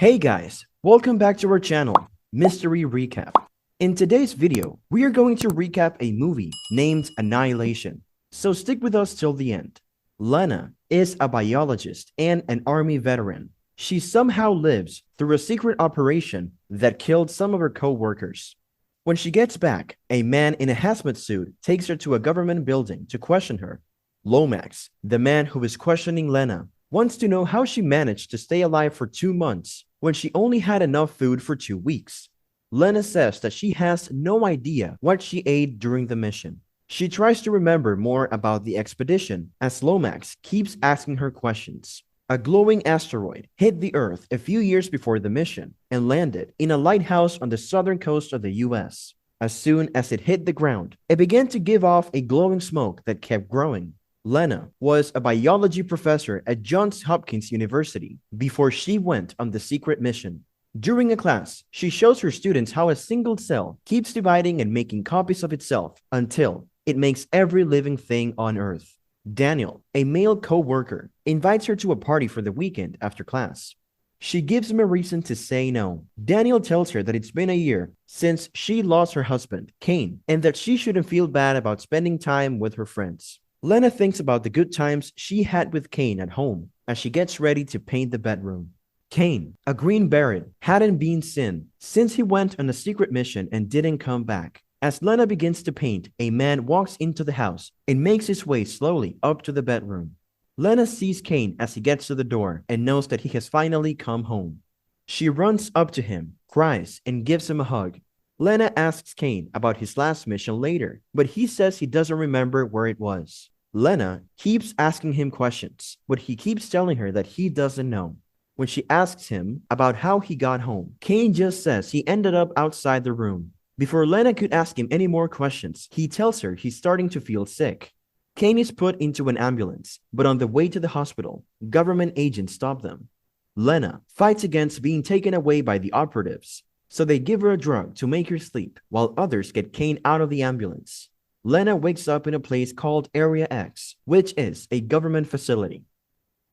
Hey guys, welcome back to our channel, Mystery Recap. In today's video, we are going to recap a movie named Annihilation, so stick with us till the end. Lena is a biologist and an army veteran. She somehow lives through a secret operation that killed some of her co-workers. When she gets back, a man in a hazmat suit takes her to a government building to question her. Lomax, the man who is questioning Lena, wants to know how she managed to stay alive for 2 months when she only had enough food for 2 weeks. Lena says that she has no idea what she ate during the mission. She tries to remember more about the expedition as Lomax keeps asking her questions. A glowing asteroid hit the Earth a few years before the mission and landed in a lighthouse on the southern coast of the US. As soon as it hit the ground, it began to give off a glowing smoke that kept growing. Lena was a biology professor at Johns Hopkins University before she went on the secret mission. During a class, she shows her students how a single cell keeps dividing and making copies of itself until it makes every living thing on Earth. Daniel, a male co-worker, invites her to a party for the weekend after class. She gives him a reason to say no. Daniel tells her that it's been a year since she lost her husband, Kane, and that she shouldn't feel bad about spending time with her friends. Lena thinks about the good times she had with Kane at home as she gets ready to paint the bedroom. Kane, a Green Beret, hadn't been seen since he went on a secret mission and didn't come back. As Lena begins to paint, a man walks into the house and makes his way slowly up to the bedroom. Lena sees Kane as he gets to the door and knows that he has finally come home. She runs up to him, cries, and gives him a hug. Lena asks Kane about his last mission later, but he says he doesn't remember where it was. Lena keeps asking him questions, but he keeps telling her that he doesn't know. When she asks him about how he got home, Kane just says he ended up outside the room. Before Lena could ask him any more questions, he tells her he's starting to feel sick. Kane is put into an ambulance, but on the way to the hospital, government agents stop them. Lena fights against being taken away by the operatives, so they give her a drug to make her sleep, while others get Kane out of the ambulance. Lena wakes up in a place called Area X, which is a government facility.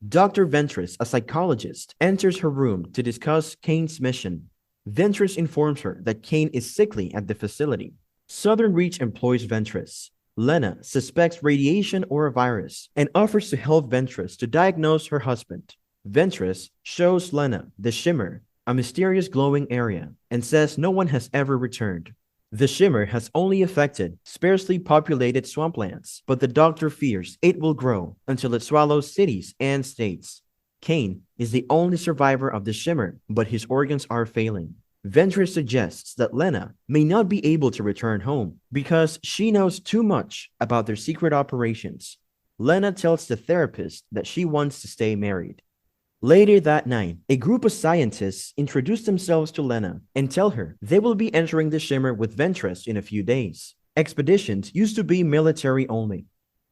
Dr. Ventress, a psychologist, enters her room to discuss Kane's mission. Ventress informs her that Kane is sickly at the facility. Southern Reach employs Ventress. Lena suspects radiation or a virus and offers to help Ventress to diagnose her husband. Ventress shows Lena the Shimmer, a mysterious glowing area, and says no one has ever returned. The Shimmer has only affected sparsely populated swamplands, but the doctor fears it will grow until it swallows cities and states. Kane is the only survivor of the Shimmer, but his organs are failing. Ventress suggests that Lena may not be able to return home because she knows too much about their secret operations. Lena tells the therapist that she wants to stay married. Later that night, a group of scientists introduce themselves to Lena and tell her they will be entering the Shimmer with Ventress in a few days. Expeditions used to be military only.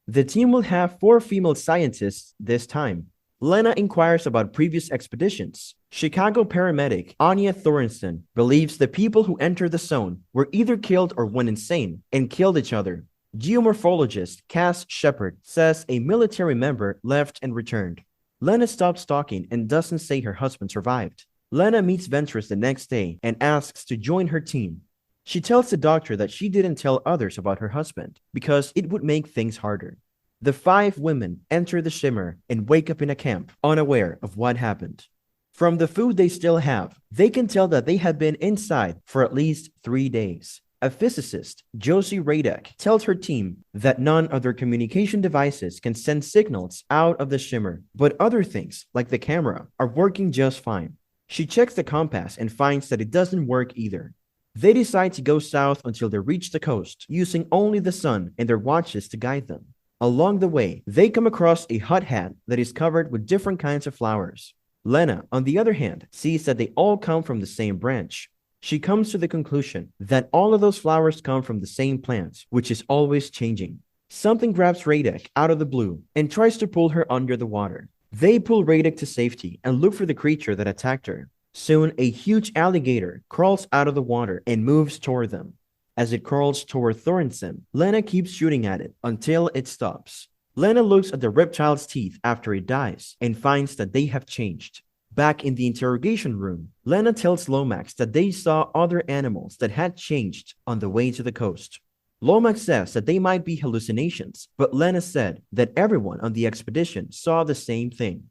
The team will have 4 female scientists this time. Lena inquires about previous expeditions. Chicago paramedic Anya Thornton believes the people who entered the zone were either killed or went insane and killed each other. Geomorphologist Cass Shepard says a military member left and returned. Lena stops talking and doesn't say her husband survived. Lena meets Ventress the next day and asks to join her team. She tells the doctor that she didn't tell others about her husband because it would make things harder. The 5 women enter the Shimmer and wake up in a camp, unaware of what happened. From the food they still have, they can tell that they have been inside for at least 3 days. A physicist, Josie Radek, tells her team that none of their communication devices can send signals out of the Shimmer, but other things, like the camera, are working just fine. She checks the compass and finds that it doesn't work either. They decide to go south until they reach the coast, using only the sun and their watches to guide them. Along the way, they come across a hot hat that is covered with different kinds of flowers. Lena, on the other hand, sees that they all come from the same branch. She comes to the conclusion that all of those flowers come from the same plant, which is always changing. Something grabs Radek out of the blue and tries to pull her under the water. They pull Radek to safety and look for the creature that attacked her. Soon, a huge alligator crawls out of the water and moves toward them. As it crawls toward Thornton, Lena keeps shooting at it until it stops. Lena looks at the reptile's teeth after it dies and finds that they have changed. Back in the interrogation room, Lena tells Lomax that they saw other animals that had changed on the way to the coast. Lomax says that they might be hallucinations, but Lena said that everyone on the expedition saw the same thing.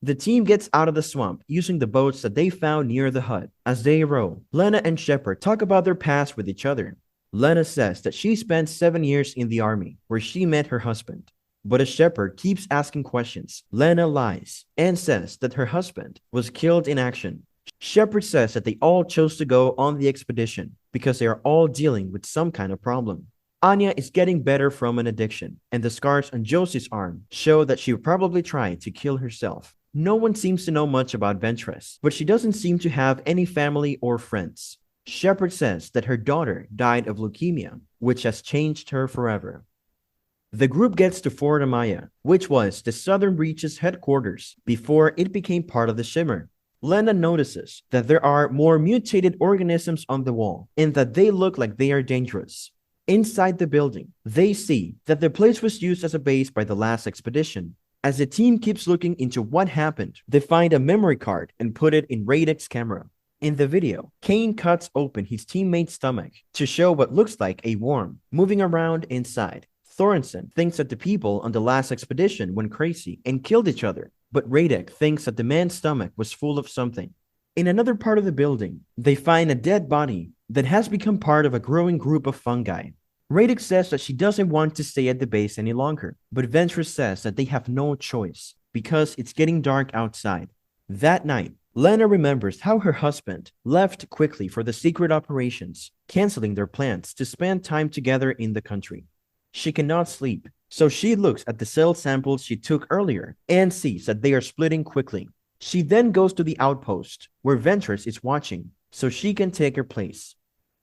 The team gets out of the swamp using the boats that they found near the hut. As they row, Lena and Shepard talk about their past with each other. Lena says that she spent 7 years in the army, where she met her husband. But as Shepard keeps asking questions, Lena lies and says that her husband was killed in action. Shepard says that they all chose to go on the expedition because they are all dealing with some kind of problem. Anya is getting better from an addiction, and the scars on Josie's arm show that she probably tried to kill herself. No one seems to know much about Ventress, but she doesn't seem to have any family or friends. Shepard says that her daughter died of leukemia, which has changed her forever. The group gets to Fort Amaya, which was the Southern Reach's headquarters before it became part of the Shimmer. Lena notices that there are more mutated organisms on the wall and that they look like they are dangerous. Inside the building, they see that the place was used as a base by the last expedition. As the team keeps looking into what happened, they find a memory card and put it in Radek's camera. In the video, Kane cuts open his teammate's stomach to show what looks like a worm moving around inside. Thorensen thinks that the people on the last expedition went crazy and killed each other, but Radek thinks that the man's stomach was full of something. In another part of the building, they find a dead body that has become part of a growing group of fungi. Radek says that she doesn't want to stay at the base any longer, but Ventress says that they have no choice because it's getting dark outside. That night, Lena remembers how her husband left quickly for the secret operations, canceling their plans to spend time together in the country. She cannot sleep, so she looks at the cell samples she took earlier and sees that they are splitting quickly. She then goes to the outpost, where Ventress is watching, so she can take her place.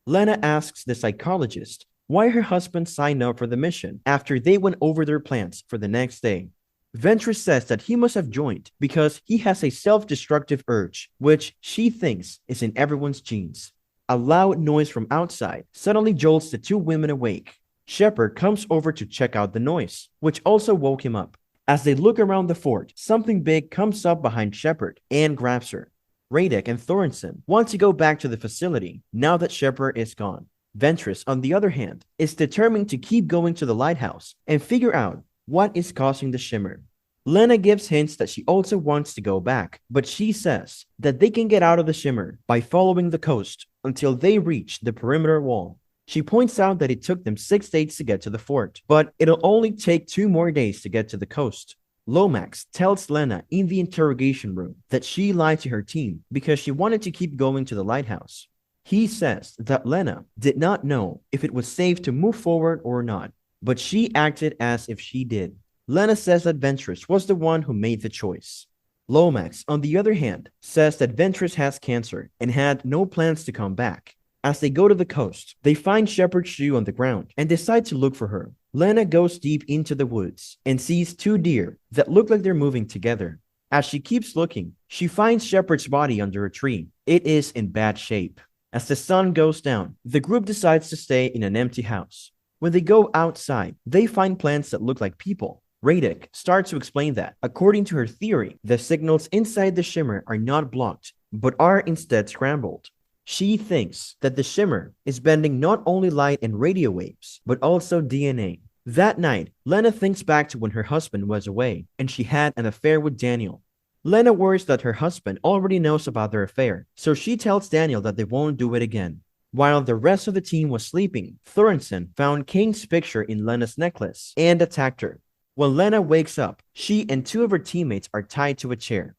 Lena asks the psychologist why her husband signed up for the mission after they went over their plans for the next day. Ventress says that he must have joined because he has a self-destructive urge, which she thinks is in everyone's genes. A loud noise from outside suddenly jolts the two women awake. Shepard comes over to check out the noise, which also woke him up. As they look around the fort, something big comes up behind Shepard and grabs her. Radek and Thorensen want to go back to the facility now that Shepard is gone. Ventress, on the other hand, is determined to keep going to the lighthouse and figure out what is causing the Shimmer. Lena gives hints that she also wants to go back, but she says that they can get out of the Shimmer by following the coast until they reach the perimeter wall. She points out that it took them 6 days to get to the fort, but it'll only take 2 more days to get to the coast. Lomax tells Lena in the interrogation room that she lied to her team because she wanted to keep going to the lighthouse. He says that Lena did not know if it was safe to move forward or not, but she acted as if she did. Lena says that Ventress was the one who made the choice. Lomax, on the other hand, says that Ventress has cancer and had no plans to come back. As they go to the coast, they find Shepard's shoe on the ground and decide to look for her. Lena goes deep into the woods and sees 2 deer that look like they're moving together. As she keeps looking, she finds Shepard's body under a tree. It is in bad shape. As the sun goes down, the group decides to stay in an empty house. When they go outside, they find plants that look like people. Radek starts to explain that, according to her theory, the signals inside the Shimmer are not blocked, but are instead scrambled. She thinks that the Shimmer is bending not only light and radio waves, but also DNA. That night, Lena thinks back to when her husband was away, and she had an affair with Daniel. Lena worries that her husband already knows about their affair, so she tells Daniel that they won't do it again. While the rest of the team was sleeping, Thorensen found Kane's picture in Lena's necklace and attacked her. When Lena wakes up, she and 2 of her teammates are tied to a chair.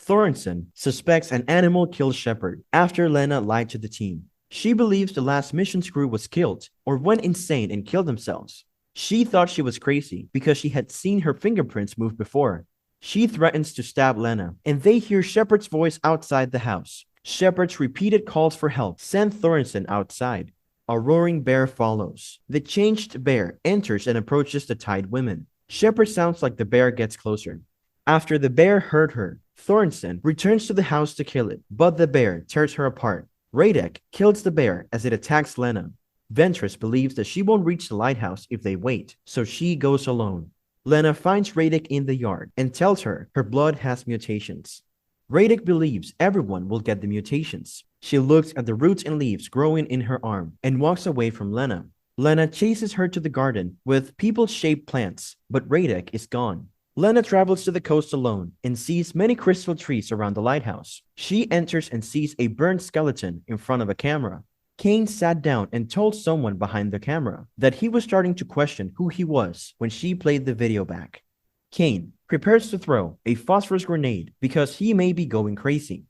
Thorensen suspects an animal killed Shepard after Lena lied to the team. She believes the last mission's crew was killed or went insane and killed themselves. She thought she was crazy because she had seen her fingerprints move before. She threatens to stab Lena, and they hear Shepard's voice outside the house. Shepard's repeated calls for help send Thorensen outside. A roaring bear follows. The changed bear enters and approaches the tied women. Shepard sounds like the bear gets closer. After the bear heard her, Thorensen returns to the house to kill it, but the bear tears her apart. Radek kills the bear as it attacks Lena. Ventress believes that she won't reach the lighthouse if they wait, so she goes alone. Lena finds Radek in the yard and tells her blood has mutations. Radek believes everyone will get the mutations. She looks at the roots and leaves growing in her arm and walks away from Lena. Lena chases her to the garden with people-shaped plants, but Radek is gone. Lena travels to the coast alone and sees many crystal trees around the lighthouse. She enters and sees a burned skeleton in front of a camera. Kane sat down and told someone behind the camera that he was starting to question who he was when she played the video back. Kane prepares to throw a phosphorus grenade because he may be going crazy.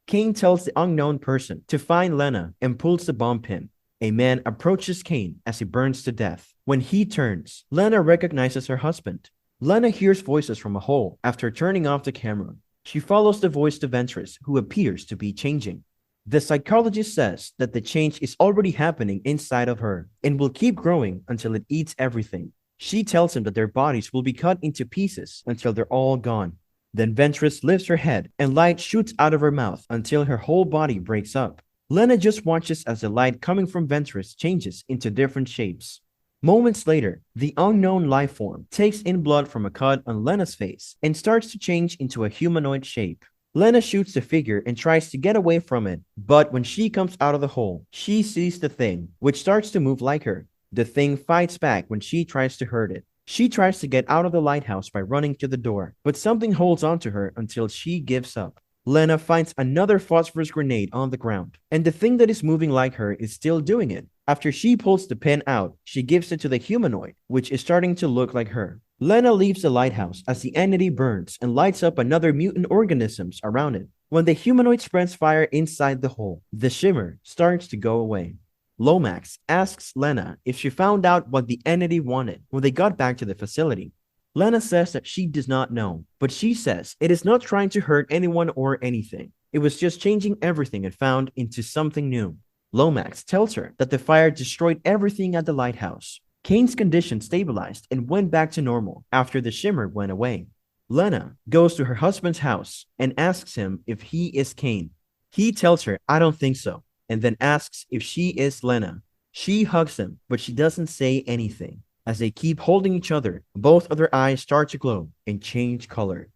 Kane tells the unknown person to find Lena and pulls the bomb pin. A man approaches Kane as he burns to death. When he turns, Lena recognizes her husband. Lena hears voices from a hole after turning off the camera. She follows the voice to Ventress, who appears to be changing. The psychologist says that the change is already happening inside of her and will keep growing until it eats everything. She tells him that their bodies will be cut into pieces until they're all gone. Then Ventress lifts her head and light shoots out of her mouth until her whole body breaks up. Lena just watches as the light coming from Ventress changes into different shapes. Moments later, the unknown life form takes in blood from a cut on Lena's face and starts to change into a humanoid shape. Lena shoots the figure and tries to get away from it, but when she comes out of the hole, she sees the thing, which starts to move like her. The thing fights back when she tries to hurt it. She tries to get out of the lighthouse by running to the door, but something holds on to her until she gives up. Lena finds another phosphorus grenade on the ground, and the thing that is moving like her is still doing it. After she pulls the pin out, she gives it to the humanoid, which is starting to look like her. Lena leaves the lighthouse as the entity burns and lights up another mutant organisms around it. When the humanoid spreads fire inside the hole, the shimmer starts to go away. Lomax asks Lena if she found out what the entity wanted when they got back to the facility. Lena says that she does not know, but she says it is not trying to hurt anyone or anything. It was just changing everything it found into something new. Lomax tells her that the fire destroyed everything at the lighthouse. Kane's condition stabilized and went back to normal after the shimmer went away. Lena goes to her husband's house and asks him if he is Kane. He tells her, "I don't think so," and then asks if she is Lena. She hugs him, but she doesn't say anything. As they keep holding each other, both of their eyes start to glow and change color.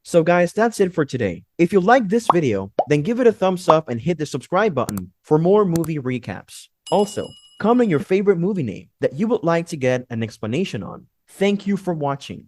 So guys, that's it for today. If you liked this video, then give it a thumbs up and hit the subscribe button for more movie recaps. Also, comment your favorite movie name that you would like to get an explanation on. Thank you for watching.